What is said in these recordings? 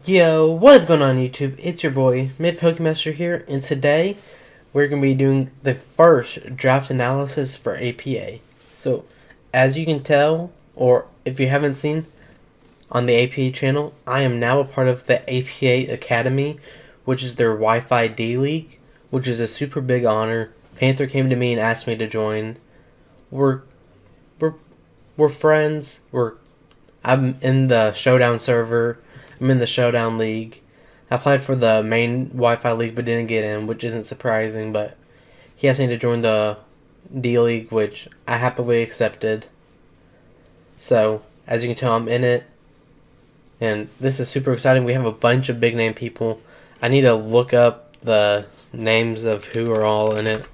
Yo, what is going on YouTube? It's your boy, MidPokeMaster here, and today we're going to be doing the first draft analysis for APA. So, as you can tell, or if you haven't seen on the APA channel, I am now a part of the APA Academy, which is their Wi-Fi D-League, which is a super big honor. Panther came to me and asked me to join. We're friends. I'm in the Showdown server. I'm in the Showdown League. I applied for the main Wi-Fi League but didn't get in, which isn't surprising, but he asked me to join the D-League, which I happily accepted. So, as you can tell, I'm in it. And this is super exciting. We have a bunch of big name people. I need to look up the names of who are all in it.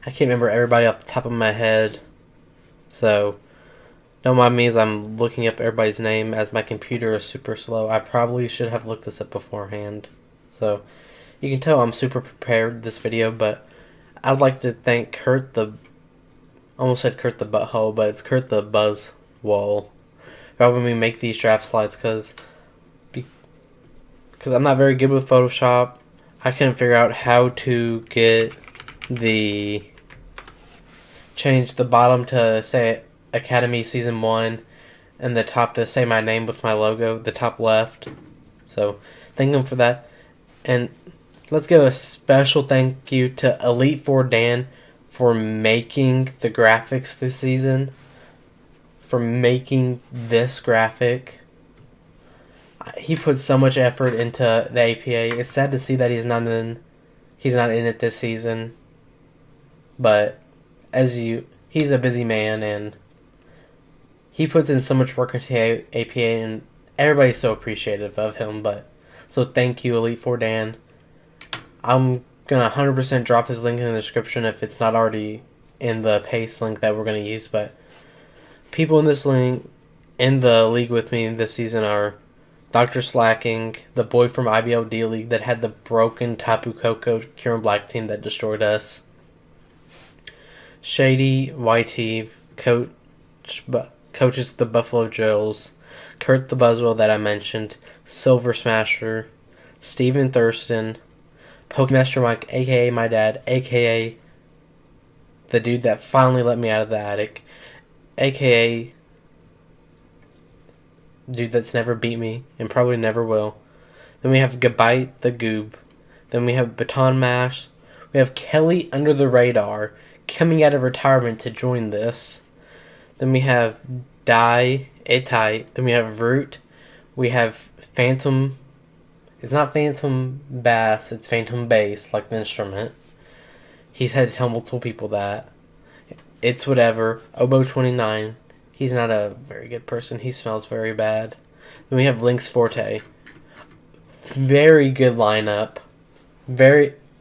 I can't remember everybody off the top of my head. So, don't mind me as I'm looking up everybody's name as my computer is super slow. I probably should have looked this up beforehand. So, you can tell I'm super prepared this video, but I'd like to thank Curt the... almost said Curt the Butthole, but it's Curt the Buzzwole for helping me make these draft slides, because I'm not very good with Photoshop. I couldn't figure out how to get change the bottom to say Academy Season 1 and the top to say my name with my logo, the top left. So, thank him for that. And let's give a special thank you to LynxForte Dan for making the graphics this season. For making this graphic. He put so much effort into the APA. It's sad to see that he's not in it this season. But he's a busy man, and he puts in so much work into APA, and everybody's so appreciative of him. But so thank you, LynxForte Dan. I'm gonna 100% drop his link in the description if it's not already in the paste link that we're gonna use. But people in this link in the league with me this season are Dr.Slaking, the boy from IBL D League that had the broken Tapu Koko Kieran Black team that destroyed us. ShadyYT coaches the Buffalo Jills. Curt the Buzzwole that I mentioned. Silver Smasher. Steven Thurston. PokeMasterMike, aka my dad, aka the dude that finally let me out of the attic, aka dude that's never beat me and probably never will. Then we have Goodbye the Goob. Then we have Baton Mash. We have Kelly UnderTheRadar coming out of retirement to join this. Then we have DyeItTight. Then we have Root. We have Phantom. It's not Phantombass, it's Phantombass, like the instrument. He's had to tell multiple people that. ItzWhateva. Obo29. He's not a very good person. He smells very bad. Then we have LynxForte. Very good lineup.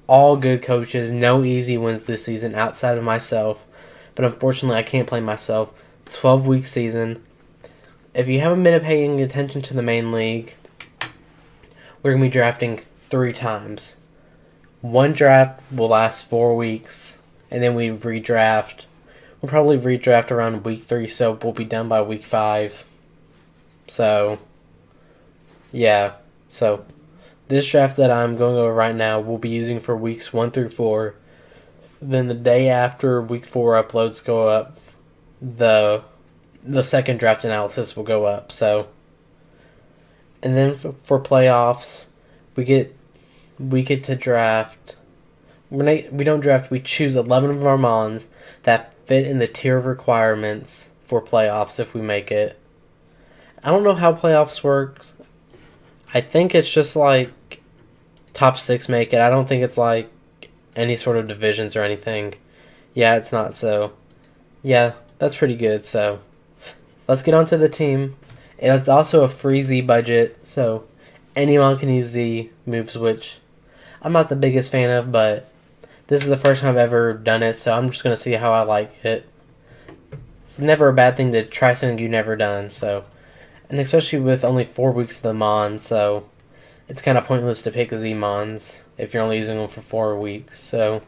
All good coaches. No easy wins this season outside of myself. But unfortunately, I can't play myself. 12-week season. If you haven't been paying attention to the main league, we're going to be drafting 3 times. One draft will last 4 weeks. And then we redraft. We'll probably redraft around week 3, so we'll be done by week 5. So, yeah. So, this draft that I'm going over right now, we'll be using for weeks 1 through 4. Then the day after week 4 uploads go up, the second draft analysis will go up. So, and then for playoffs, we get to draft. We don't draft. We choose 11 of our mons that fit in the tier of requirements for playoffs if we make it. I don't know how playoffs works. I think it's just like top 6 make it. I don't think it's like any sort of divisions or anything. Yeah, it's not. So yeah, that's pretty good. So let's get onto the team. It's also a free Z budget, so anyone can use Z moves, which I'm not the biggest fan of, but this is the first time I've ever done it, so I'm just going to see how I like it. It's never a bad thing to try something you've never done, so. And especially with only 4 weeks of the Mon, so it's kind of pointless to pick Z Mons if you're only using them for 4 weeks. So,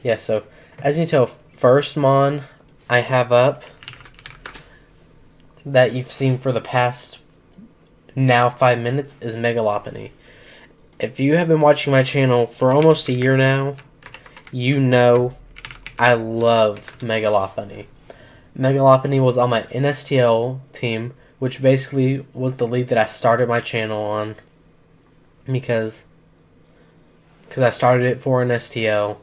yeah, so as you can tell, first Mon I have up that you've seen for the past now 5 minutes, is Megalopony. If you have been watching my channel for almost a year now, you know I love Megalopony. Megalopony was on my NSTL team, which basically was the league that I started my channel on, because I started it for an STL,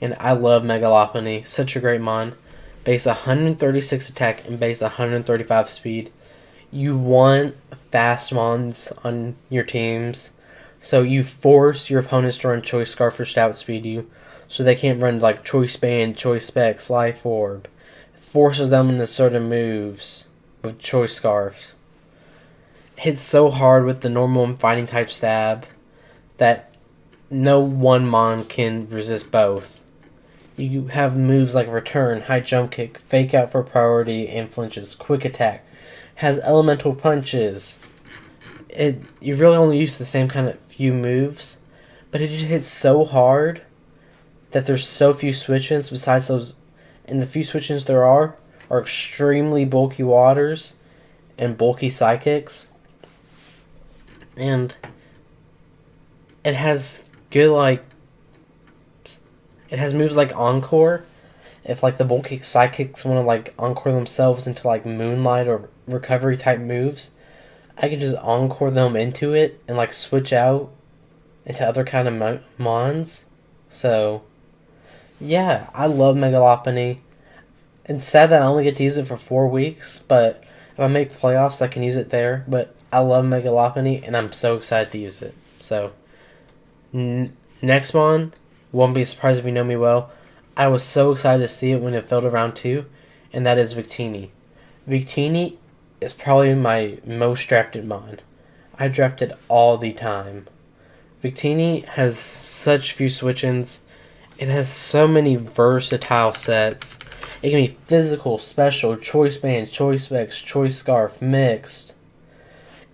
and I love Megalopony. Such a great mon. Base 136 attack and base 135 speed. You want fast mons on your teams, so you force your opponents to run Choice Scarf or Stout Speed you, so they can't run like Choice Band, Choice Specs, Life Orb. It forces them into certain moves with Choice Scarfs. Hits so hard with the normal and fighting type stab that no one mon can resist both. You have moves like Return, High Jump Kick, Fake Out for priority, and flinches. Quick Attack. Has Elemental Punches. You really only use the same kind of few moves, but it just hits so hard that there's so few switch-ins besides those, and the few switch-ins there are extremely bulky waters and bulky psychics. And it has good, it has moves like Encore. If, the bulky psychics want to, Encore themselves into, Moonlight or Recovery type moves, I can just Encore them into it and, switch out into other kind of mons. So, yeah, I love Megalopony. It's sad that I only get to use it for 4 weeks, but if I make playoffs, I can use it there. But I love Megalopony, and I'm so excited to use it. So, next mon, won't be surprised if you know me well. I was so excited to see it when it fell to round 2, and that is Victini. Victini is probably my most drafted mon. I draft it all the time. Victini has such few switch-ins. It has so many versatile sets. It can be physical, special, choice band, choice specs, choice scarf, mixed.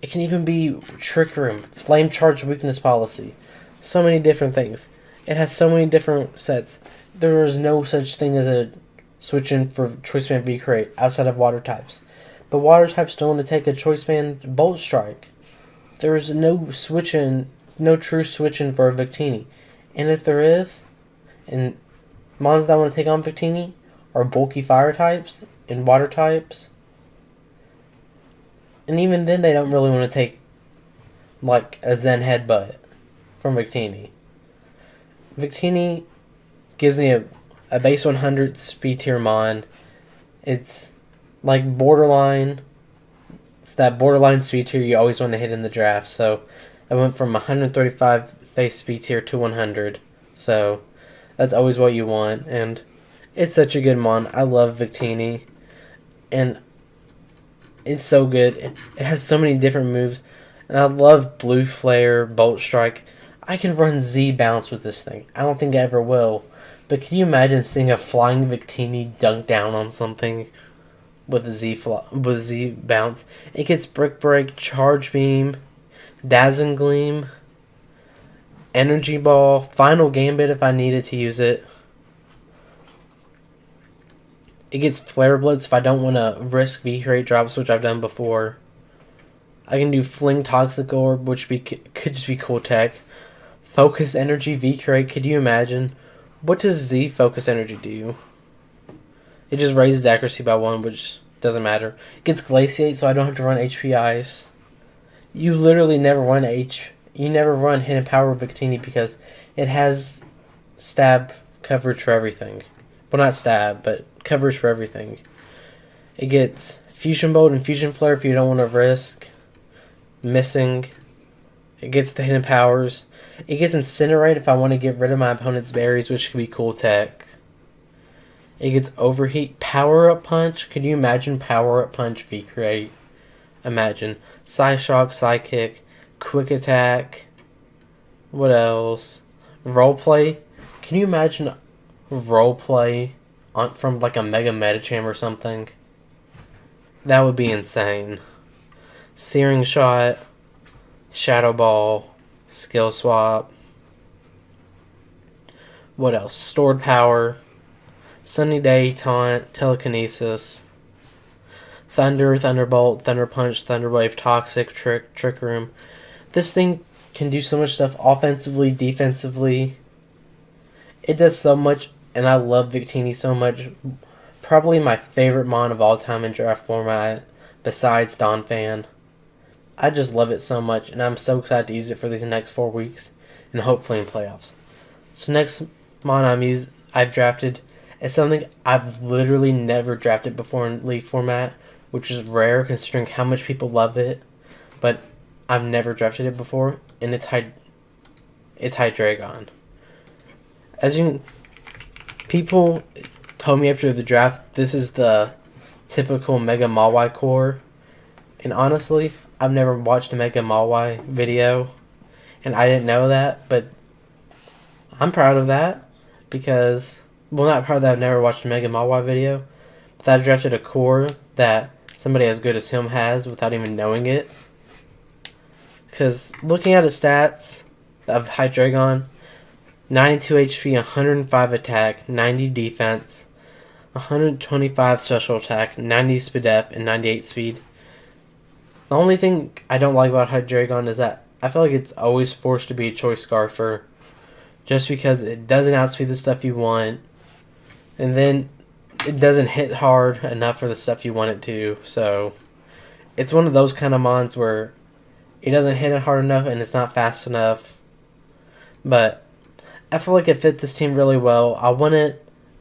It can even be Trick Room, Flame Charge Weakness Policy. So many different things. It has so many different sets. There is no such thing as a switch-in for Choice Band V-Crate outside of Water types. But Water types don't want to take a Choice Band Bolt Strike. There is no switch-in, no true switch-in for a Victini. And if there is, and mons that want to take on Victini are bulky Fire types and Water types. And even then they don't really want to take a Zen Headbutt from Victini. Victini gives me a base 100 speed tier mon. It's borderline. It's that borderline speed tier you always want to hit in the draft. So I went from 135 base speed tier to 100. So that's always what you want. And it's such a good mon. I love Victini. And it's so good. It has so many different moves. And I love Blue Flare, Bolt Strike. I can run Z Bounce with this thing. I don't think I ever will. But can you imagine seeing a flying Victini dunk down on something with a Z Bounce? It gets Brick Break, Charge Beam, Dazzling Gleam, Energy Ball, Final Gambit if I needed to use it. It gets Flare Blitz if I don't want to risk V-Crate drops, which I've done before. I can do Fling Toxic Orb, which could just be cool tech. Focus Energy V-Crate, could you imagine? What does Z Focus Energy do? It just raises accuracy by 1, which doesn't matter. It gets Glaciate, so I don't have to run HP Ice. You literally never run Hidden Power Victini because it has stab coverage for everything. Well, not stab, but coverage for everything. It gets Fusion Bolt and Fusion Flare if you don't want to risk missing. It gets the hidden powers. It gets Incinerate if I want to get rid of my opponent's berries, which could be cool tech. It gets Overheat. Power Up Punch. Could you imagine Power Up Punch V-Crate? Imagine. Psyshock, Psykick, Quick Attack. What else? Roleplay. Can you imagine Roleplay from a Mega Medicham or something? That would be insane. Searing Shot. Shadow Ball, Skill Swap. What else? Stored Power, Sunny Day, Taunt, Telekinesis. Thunder, Thunderbolt, Thunder Punch, Thunderwave, Toxic, Trick Room. This thing can do so much stuff offensively, defensively. It does so much, and I love Victini so much. Probably my favorite mon of all time in draft format, besides Donphan. I just love it so much, and I'm so excited to use it for these next 4 weeks, and hopefully in playoffs. So next mon I've drafted is something I've literally never drafted before in League format, which is rare considering how much people love it, but I've never drafted it before, and it's Hydreigon. People told me after the draft this is the typical Mega Mawai core, and honestly, I've never watched a Mega Mawai video, and I didn't know that, but I'm proud of that, because, well, not proud that I've never watched a Mega Mawai video, but that I drafted a core that somebody as good as him has without even knowing it. Because looking at his stats of Hydreigon, 92 HP, 105 attack, 90 defense, 125 special attack, 90 speed def, and 98 speed. The only thing I don't like about Hydreigon is that I feel like it's always forced to be a choice Scarfer, just because it doesn't outspeed the stuff you want, and then it doesn't hit hard enough for the stuff you want it to. So it's one of those kind of mons where it doesn't hit it hard enough and it's not fast enough. But I feel like it fit this team really well.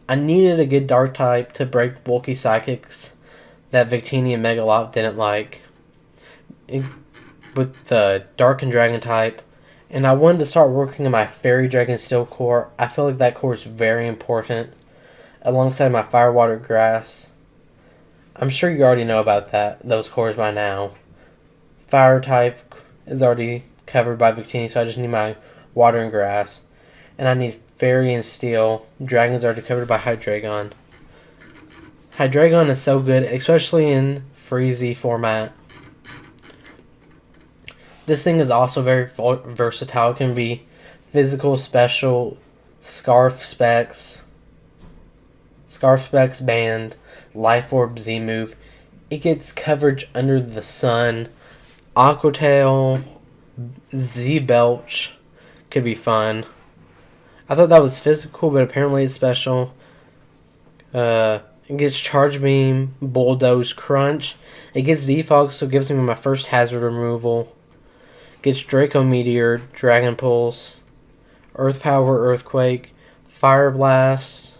I needed a good dark type to break bulky psychics that Victini and Megalop didn't like with the dark and dragon type. And I wanted to start working on my Fairy Dragon Steel core. I feel like that core is very important, alongside my Fire Water Grass. I'm sure you already know about those cores by now. Fire type is already covered by Victini, so I just need my Water and Grass. And I need Fairy and Steel. Dragon's already covered by Hydreigon. Hydreigon is so good, especially in Freezy format. This thing is also very versatile. It can be physical, special, Scarf Specs, Band, Life Orb, Z-Move. It gets coverage under the sun. Aqua Tail, Z-Belch could be fun. I thought that was physical, but apparently it's special. It gets Charge Beam, Bulldoze, Crunch. It gets Defog, so it gives me my first hazard removal. Gets Draco Meteor, Dragon Pulse, Earth Power, Earthquake, Fire Blast,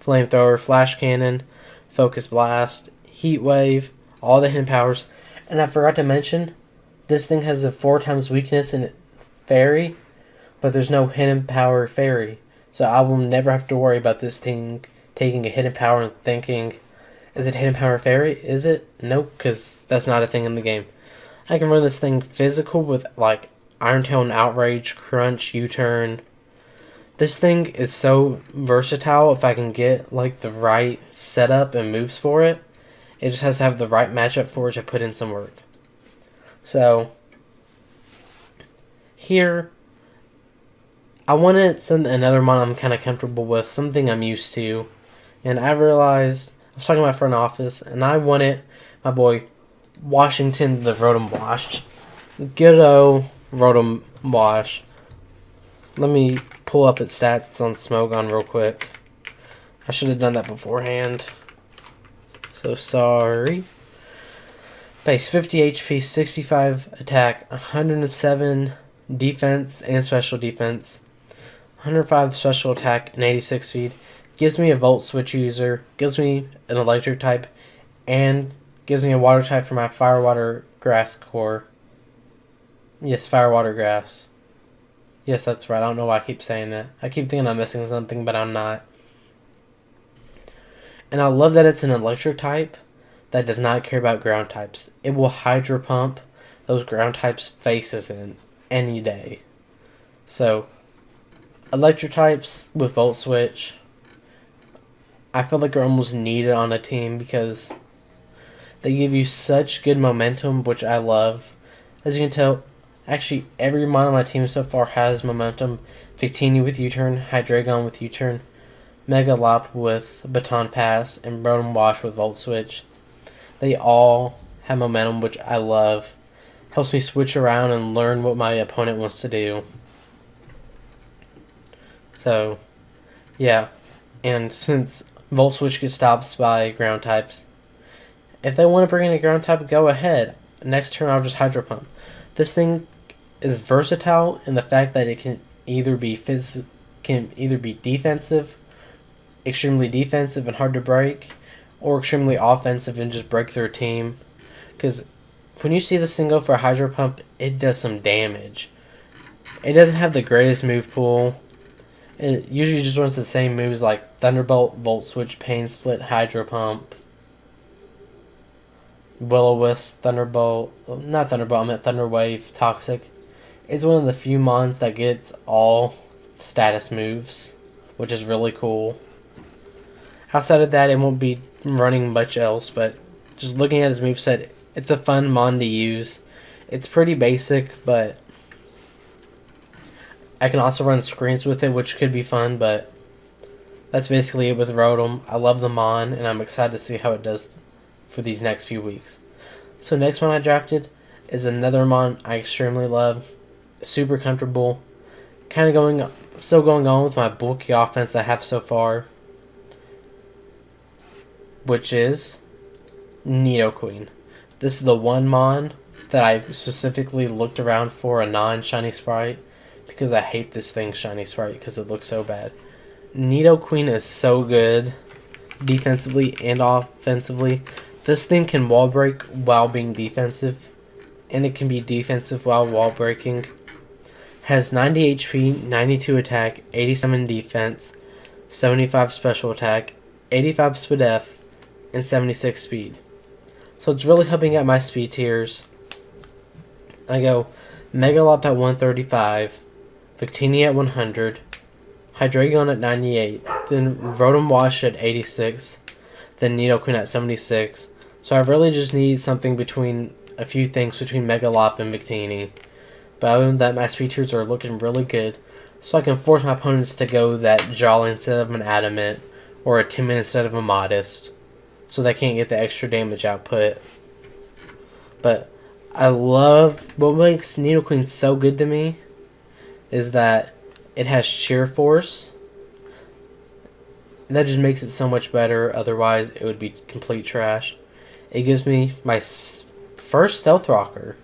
Flamethrower, Flash Cannon, Focus Blast, Heat Wave, all the hidden powers. And I forgot to mention, this thing has a 4x weakness in Fairy, but there's no hidden power Fairy. So I will never have to worry about this thing taking a hidden power and thinking, is it hidden power Fairy? Is it? Nope, because that's not a thing in the game. I can run this thing physical with like Iron Tail and Outrage, Crunch, U-Turn. This thing is so versatile if I can get like the right setup and moves for it. It just has to have the right matchup for it to put in some work. So here I wanted another mon I'm kind of comfortable with, something I'm used to. And I realized, I was talking to my front office, and I wanted my boy Washington the Rotom Wash. Ghetto Rotom Wash. Let me pull up its stats on Smogon real quick. I should have done that beforehand. So sorry. Base 50 HP, 65 attack, 107 defense and special defense, 105 special attack, and 86 speed. Gives me a Volt Switch user, gives me an electric type, and gives me a water type for my Fire Water Grass core. Yes, Fire Water Grass. Yes, that's right. I don't know why I keep saying that. I keep thinking I'm missing something, but I'm not. And I love that it's an electric type that does not care about ground types. It will Hydro Pump those ground types' faces in any day. So, electric types with Volt Switch, I feel like are almost needed on a team because they give you such good momentum, which I love. As you can tell, actually every mon on my team so far has momentum. Victini with U-Turn, Hydreigon with U-Turn, Megalop with Baton Pass, and Rotom Wash with Volt Switch. They all have momentum, which I love. Helps me switch around and learn what my opponent wants to do. So, yeah. And since Volt Switch gets stopped by ground types, if they want to bring in a ground type, go ahead. Next turn, I'll just Hydro Pump. This thing is versatile in the fact that it can either be defensive, extremely defensive and hard to break, or extremely offensive and just break through a team. Because when you see this thing go for a Hydro Pump, it does some damage. It doesn't have the greatest move pool. It usually just runs the same moves like Thunderbolt, Volt Switch, Pain Split, Hydro Pump, Will-O-Wisp, Thunderbolt, not Thunderbolt, I meant Thunder Wave, Toxic. It's one of the few mons that gets all status moves, which is really cool. Outside of that, it won't be running much else, but just looking at his moveset, it's a fun mon to use. It's pretty basic, but I can also run screens with it, which could be fun, but that's basically it with Rotom. I love the mon, and I'm excited to see how it does for these next few weeks. So next one I drafted is another mon I extremely love. Super comfortable. Still going on with my bulky offense I have so far, which is Nidoqueen. This is the one mon that I specifically looked around for a non-shiny sprite, because I hate this thing's shiny sprite because it looks so bad. Nidoqueen is so good defensively and offensively. This thing can wall break while being defensive, and it can be defensive while wall breaking. Has 90 HP, 92 attack, 87 defense, 75 special attack, 85 SPDF, and 76 speed. So it's really helping out my speed tiers. I go Megalop at 135, Victini at 100, Hydreigon at 98, then Rotom Wash at 86, then Nidoqueen at 76. So I really just need something between a few things between Megalop and Victini. But other than that, my speed tiers are looking really good, so I can force my opponents to go that Jolly instead of an Adamant, or a Timid instead of a Modest, so they can't get the extra damage output. But I love what makes Nidoqueen so good to me is that it has Sheer Force. That just makes it so much better. Otherwise, it would be complete trash. It gives me my first Stealth Rocker,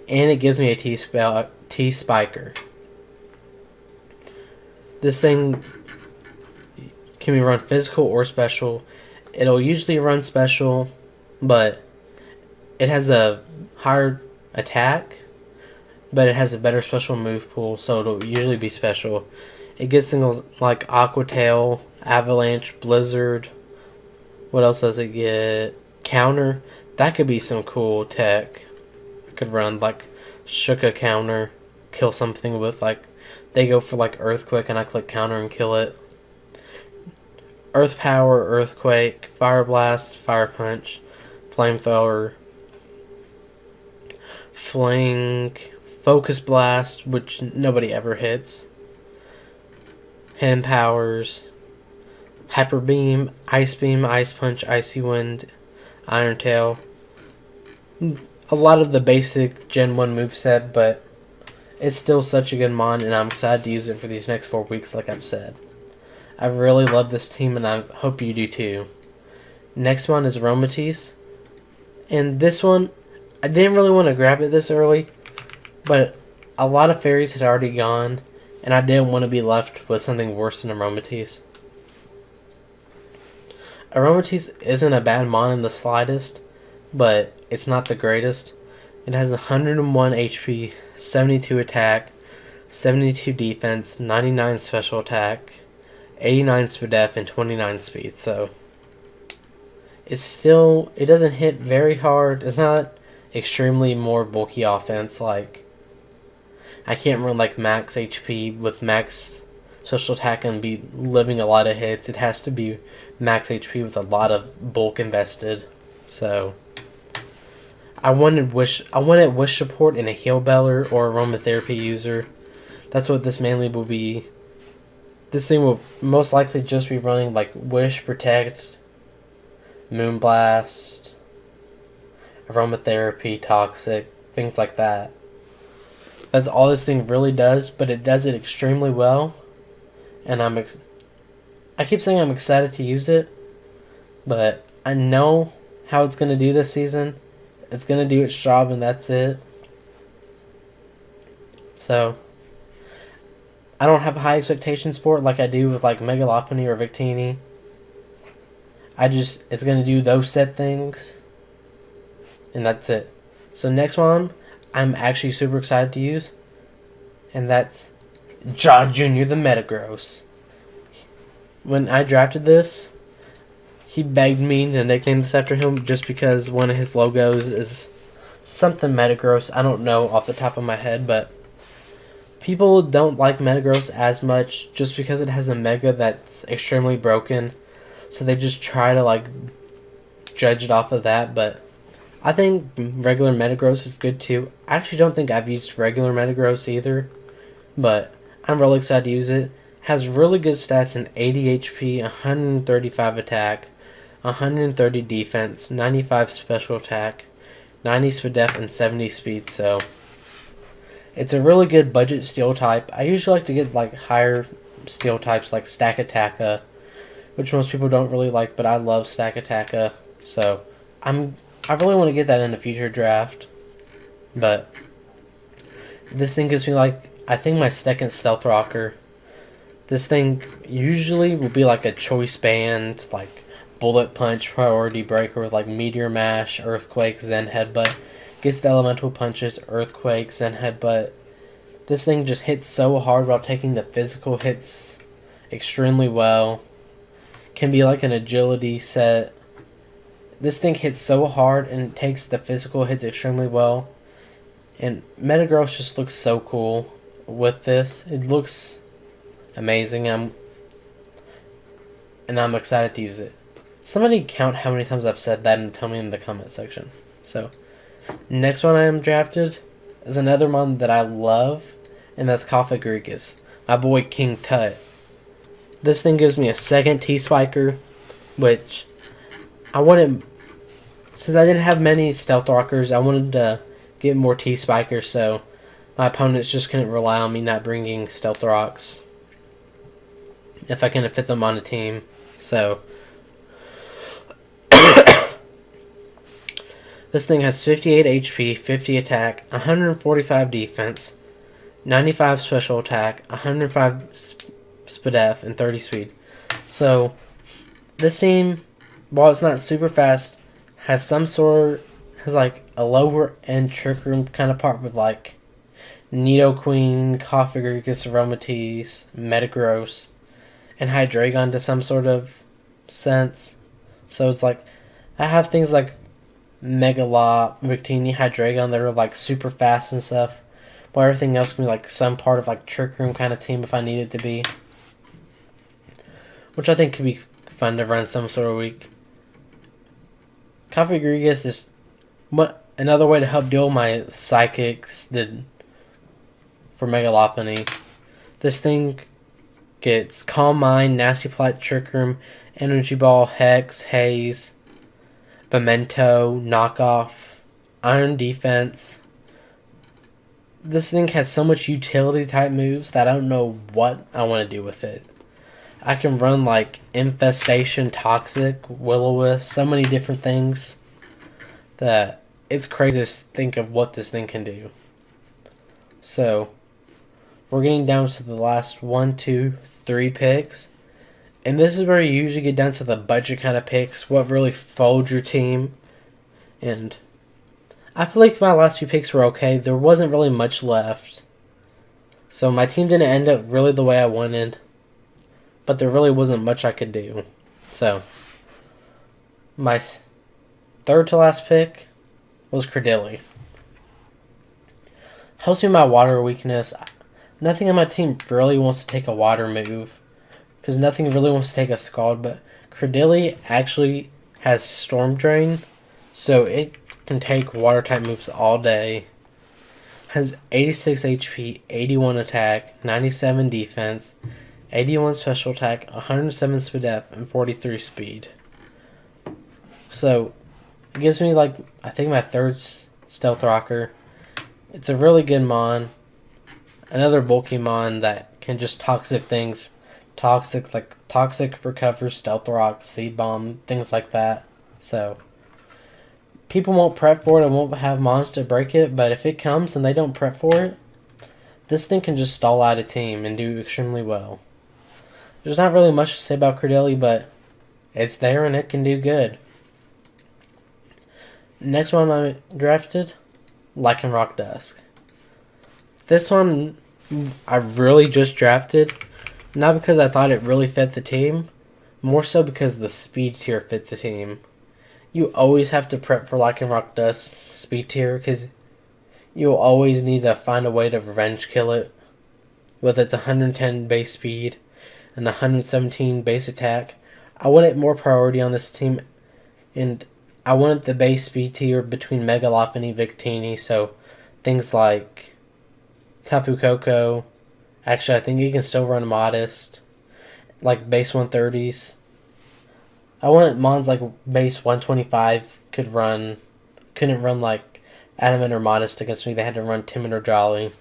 and it gives me a T-Spiker. This thing can be run physical or special. It'll usually run special, but it has a higher attack, but it has a better special move pool, so it'll usually be special. It gets things like Aqua Tail, Avalanche, Blizzard. What else does it get? Counter. That could be some cool tech. I could run like Shuka Counter, kill something with like, they go for like Earthquake and I click Counter and kill it. Earth Power, Earthquake, Fire Blast, Fire Punch, Flamethrower, Fling, Focus Blast, which nobody ever hits, Hand Powers, Hyper Beam, Ice Beam, Ice Punch, Icy Wind, Iron Tail. A lot of the basic Gen 1 moveset, but it's still such a good mon, and I'm excited to use it for these next 4 weeks, like I've said. I really love this team, and I hope you do too. Next one is Aromatisse. And this one, I didn't really want to grab it this early, but a lot of fairies had already gone, and I didn't want to be left with something worse than Aromatisse. Aromatisse isn't a bad mon in the slightest, but it's not the greatest. It has 101 HP, 72 attack, 72 defense, 99 special attack, 89 SPDF, and 29 speed, so it doesn't hit very hard. It's not extremely more bulky offense, like I can't run like max HP with max special attack and be living a lot of hits. It has to be max HP with a lot of bulk invested. So I wanted wish support in a Heal Beller or aromatherapy user. That's what this mainly will be. This thing will most likely just be running like Wish, Protect, Moonblast, aromatherapy, toxic, things like that. That's all this thing really does, but it does it extremely well. And I keep saying I'm excited to use it, but I know how it's going to do this season. It's going to do its job, and that's it. So, I don't have high expectations for it like I do with like Mega Lopunny or Victini. It's going to do those set things, and that's it. So next one, I'm actually super excited to use, and that's John Jr. the Metagross. When I drafted this, he begged me to nickname this after him just because one of his logos is something Metagross. I don't know off the top of my head, but people don't like Metagross as much just because it has a Mega that's extremely broken. So they just try to like judge it off of that, but I think regular Metagross is good too. I actually don't think I've used regular Metagross either, but I'm really excited to use it. Has really good stats in 80 HP, 135 attack, 130 defense, 95 special attack, 90 speed def, and 70 speed, so it's a really good budget steel type. I usually like to get like higher steel types like Stakataka, which most people don't really like, but I love Stakataka, so I really want to get that in a future draft. But this thing gives me like, I think my second Stealth Rocker. This thing usually will be like a Choice Band, like Bullet Punch, Priority Breaker with like Meteor Mash, Earthquake, Zen Headbutt. Gets the Elemental Punches, Earthquake, Zen Headbutt. This thing just hits so hard while taking the physical hits extremely well. Can be like an agility set. This thing hits so hard and takes the physical hits extremely well. And Metagross just looks so cool with this. It looks amazing. I'm excited to use it. Somebody count how many times I've said that and tell me in the comment section. So, next one I am drafted is another one that I love, and that's Cofagrigus, my boy King Tut. This thing gives me a second T-Spiker, which I wanted, since I didn't have many Stealth Rockers, I wanted to get more T-Spikers, so my opponents just couldn't rely on me not bringing Stealth Rocks if I couldn't fit them on a team. So this thing has 58 HP, 50 attack, 145 defense, 95 special attack, 105 speed def, and 30 speed. So this team, while it's not super fast, has like a lower end trick room kind of part with like Nidoqueen, Cofagrigus, Aromatisse, Metagross, and Hydreigon to some sort of sense. So it's like I have things like Megalop, Victini, Hydreigon that are like super fast and stuff, while everything else can be like some part of like trick room kind of team if I need it to be, which I think could be fun to run some sort of week. Cofagrigus is another way to help deal with my Psychics did for Mega Lopunny. This thing gets Calm Mind, Nasty Plot, Trick Room, Energy Ball, Hex, Haze, Memento, Knockoff, Iron Defense. This thing has so much utility type moves that I don't know what I want to do with it. I can run like Infestation, Toxic, Will-O-Wisp, so many different things that it's crazy to think of what this thing can do. So we're getting down to the last 1, 2, 3 picks. And this is where you usually get down to the budget kind of picks, what really folds your team. And I feel like my last few picks were okay. There wasn't really much left. So my team didn't end up really the way I wanted. But there really wasn't much I could do. So my third to last pick was Credilli. Helps me with my water weakness. Nothing on my team really wants to take a water move, because nothing really wants to take a Scald, but Credilli actually has Storm Drain, so it can take water type moves all day. Has 86 HP, 81 attack, 97 defense, 81 special attack, 107 speed def, and 43 speed. So It gives me, like, I think my third Stealth Rocker. It's a really good mon. Another bulky mon that can just toxic things. Toxic recover, Stealth Rock, Seed Bomb, things like that. So, people won't prep for it and won't have mons to break it, but if it comes and they don't prep for it, this thing can just stall out a team and do extremely well. There's not really much to say about Credeli, but it's there and it can do good. Next one I drafted, Lycanroc Dusk. This one I really just drafted, not because I thought it really fit the team, more so because the speed tier fit the team. You always have to prep for Lycanroc Dusk speed tier because you'll always need to find a way to revenge kill it. Whether it's 110 base speed and 117 base attack. I wanted more priority on this team, and I wanted the base speed tier between Mega Lopunny, Victini, so things like Tapu Koko. Actually, I think you can still run Modest, like base 130s. I wanted mons like base 125 couldn't run like Adamant or Modest against me. They had to run Timid or Jolly.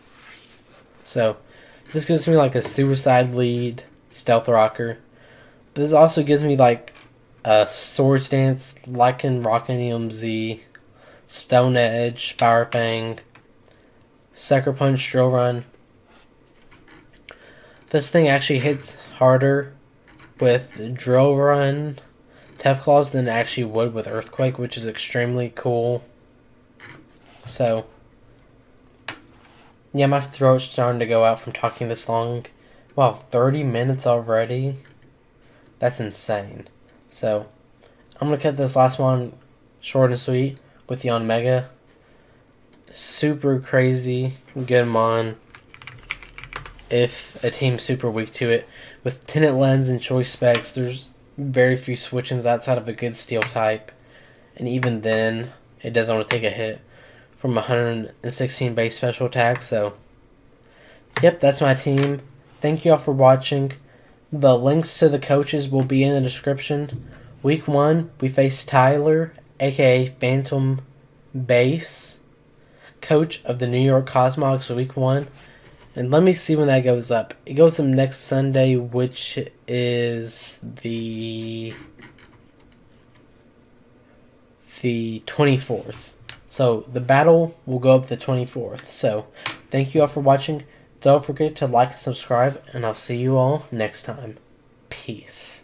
So this gives me like a Suicide Lead, Stealth Rocker. This also gives me like a Swords Dance, Lycan Rockinium Z, Stone Edge, Fire Fang, Sucker Punch, Drill Run. This thing actually hits harder with Drill Run, Tough Claws than it actually would with Earthquake, which is extremely cool. So, yeah, my throat's starting to go out from talking this long. Wow, 30 minutes already? That's insane. So, I'm going to cut this last one short and sweet with the on Mega. Super crazy, good mon. If a team's super weak to it. With Tinted Lens and Choice Specs, there's very few switch-ins outside of a good Steel type. And even then, it doesn't want to take a hit from 116 base special attack. So, yep, that's my team. Thank you all for watching. The links to the coaches will be in the description. Week 1, we face Tyler, aka Phantombass, coach of the New York Cosmogs, week 1. And let me see when that goes up. It goes up next Sunday, which is the 24th. So the battle will go up the 24th. So thank you all for watching. Don't forget to like and subscribe, and I'll see you all next time. Peace.